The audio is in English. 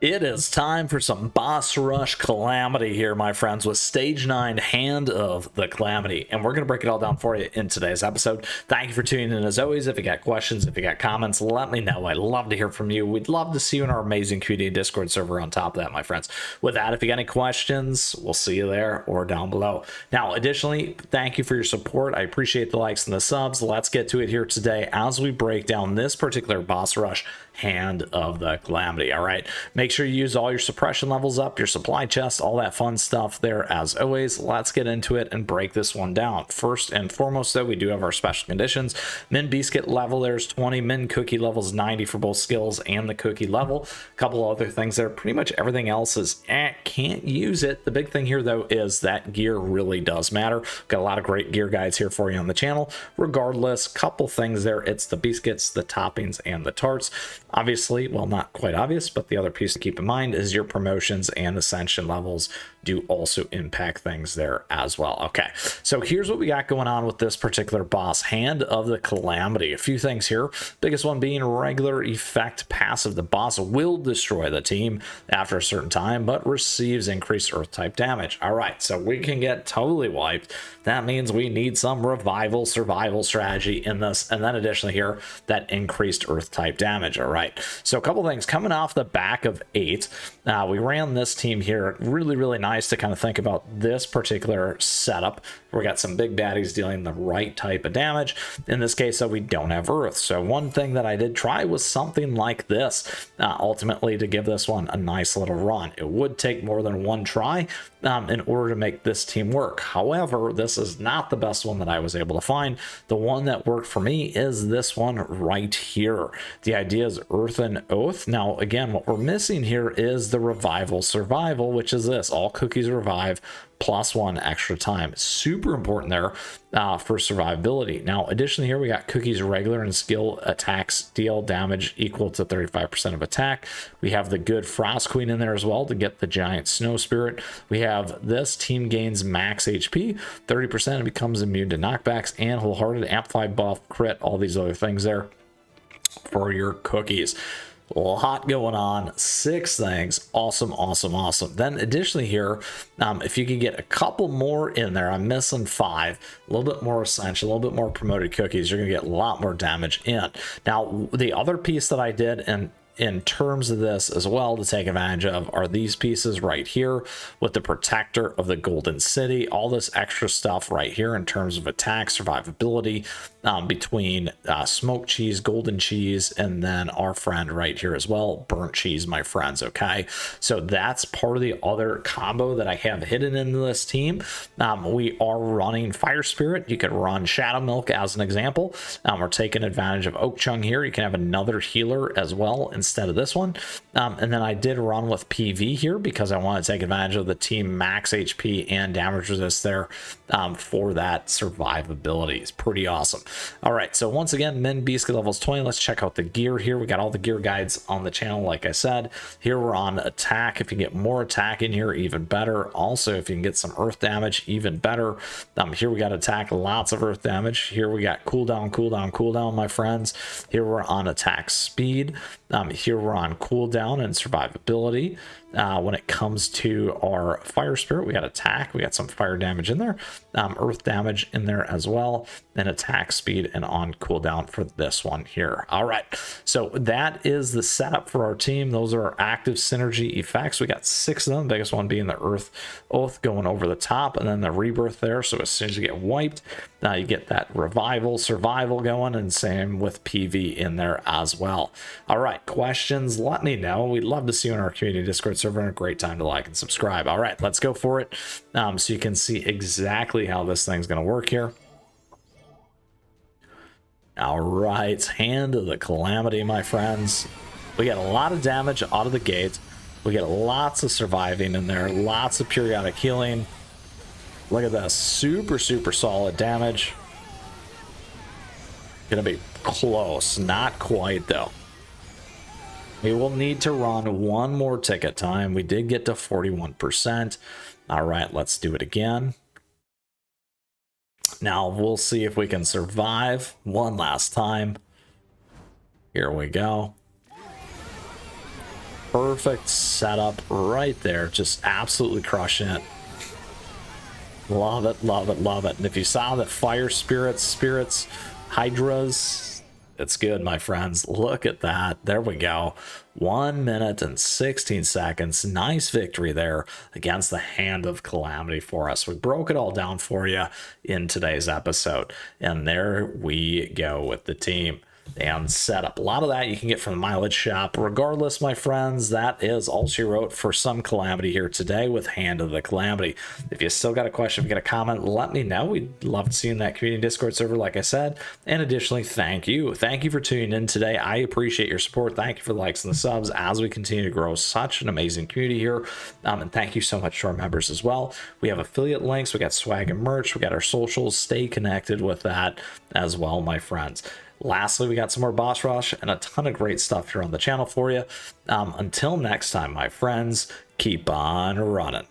It is time for some boss rush Calamity here, my friends, with stage 9 Hand of the Calamity. And we're going to break it all down for you in today's episode. Thank you for tuning in as always. If you got questions, if you got comments, let me know. I'd love to hear from you. We'd love to see you in our amazing community Discord server on top of that, my friends. With that, if you got any questions, we'll see you there or down below. Now, additionally, thank you for your support. I appreciate the likes and the subs. Let's get to it here today as we break down this particular boss rush Hand of the Calamity. All right, make sure you use all your suppression levels up, your supply chest, all that fun stuff there. As always, let's get into it and break this one down. First and foremost, though, we do have our special conditions. Min biscuit level there's 20, min cookie levels 90 for both skills and the cookie level. A couple other things there. Pretty much everything else is can't use it. The big thing here though is that gear really does matter. Got a lot of great gear guides here for you on the channel. Regardless, couple things there. It's the biscuits, the toppings, and the tarts. Obviously, well, not quite obvious, but the other piece to keep in mind is your promotions and ascension levels do also impact things there as well. Okay, so here's what we got going on with this particular boss, Hand of the Calamity. A few things here. Biggest one being regular effect passive. The boss will destroy the team after a certain time, but receives increased earth type damage. All right, so we can get totally wiped. That means we need some revival survival strategy in this. And then additionally here, that increased earth type damage. All right, so a couple things coming off the back of 8. We ran this team here. Really nice to kind of think about this particular setup. We got some big baddies dealing the right type of damage. In this case, though, we don't have earth. So one thing that I did try was something like this, ultimately to give this one a nice little run. It would take more than one try in order to make this team work. However, this is not the best one that I was able to find. The one that worked for me is this one right here. The idea is Earth and Oath. Now, again, what we're missing here is the revival survival, which is this: all cookies revive +1 extra time. Super important there for survivability. Now, additionally here, we got cookies regular and skill attacks deal damage equal to 35% of attack. We have the good Frost Queen in there as well to get the giant snow spirit. We have this team gains max HP 30% and becomes immune to knockbacks, and wholehearted amplify buff crit, all these other things there for your cookies. A lot going on, 6 things. Awesome. Then additionally here, if you could get a couple more in there, I'm missing 5, a little bit more essential, a little bit more promoted cookies, you're gonna get a lot more damage in. Now, the other piece that I did, and in terms of this as well to take advantage of, are these pieces right here with the protector of the golden city, all this extra stuff right here in terms of attack survivability, between smoked cheese, golden cheese, and then our friend right here as well, burnt cheese, my friends. Okay, so that's part of the other combo that I have hidden into this team. We are running fire spirit. You could run shadow milk as an example. We're taking advantage of oak chung here. You can have another healer as well instead of this one, and then I did run with PV here because I want to take advantage of the team max HP and damage resist there for that survivability. It's pretty awesome. All right, so once again, min biscuit levels 20. Let's check out the gear here. We got all the gear guides on the channel, like I said. Here we're on attack. If you get more attack in here, even better. Also, if you can get some earth damage, even better. Here we got attack, lots of earth damage. Here we got cooldown, my friends. Here we're on attack speed. Here we're on cooldown and survivability. When it comes to our fire spirit, we got attack, we got some fire damage in there, earth damage in there as well, and attack speed and on cooldown for this one here. All right, so that is the setup for our team. Those are our active synergy effects. We got 6 of them, the biggest one being the earth oath going over the top, and then the rebirth there. So as soon as you get wiped, you get that revival survival going, and same with PV in there as well. All right, questions, let me know. We'd love to see you in our community Discord server, and a great time to like and subscribe. All right, let's go for it, so you can see exactly how this thing's going to work here. All right, Hand of the Calamity, my friends. We get a lot of damage out of the gate. We get lots of surviving in there, lots of periodic healing. Look at this, super solid damage. Gonna be close, not quite though. We will need to run one more ticket time. We did get to 41%. All right, let's do it again. Now we'll see if we can survive one last time. Here we go. Perfect setup right there. Just absolutely crushing it. Love it, love it, love it. And if you saw that fire spirits, hydras, it's good, my friends. Look at that. There we go. 1 minute and 16 seconds. Nice victory there against the Hand of Calamity for us. We broke it all down for you in today's episode. And there we go with the team and setup. A lot of that you can get from the mileage shop. Regardless, my friends, that is all she wrote for some Calamity here today with Hand of the Calamity. If you still got a question, if you got a comment, let me know. We'd love to see you in that community Discord server, like I said. And additionally, thank you for tuning in today. I appreciate your support. Thank you for the likes and the subs as we continue to grow such an amazing community here. And thank you so much to our members as well. We have affiliate links, we got swag and merch, we got our socials. Stay connected with that as well, my friends. Lastly, we got some more boss rush and a ton of great stuff here on the channel for you. Until next time, my friends, keep on running.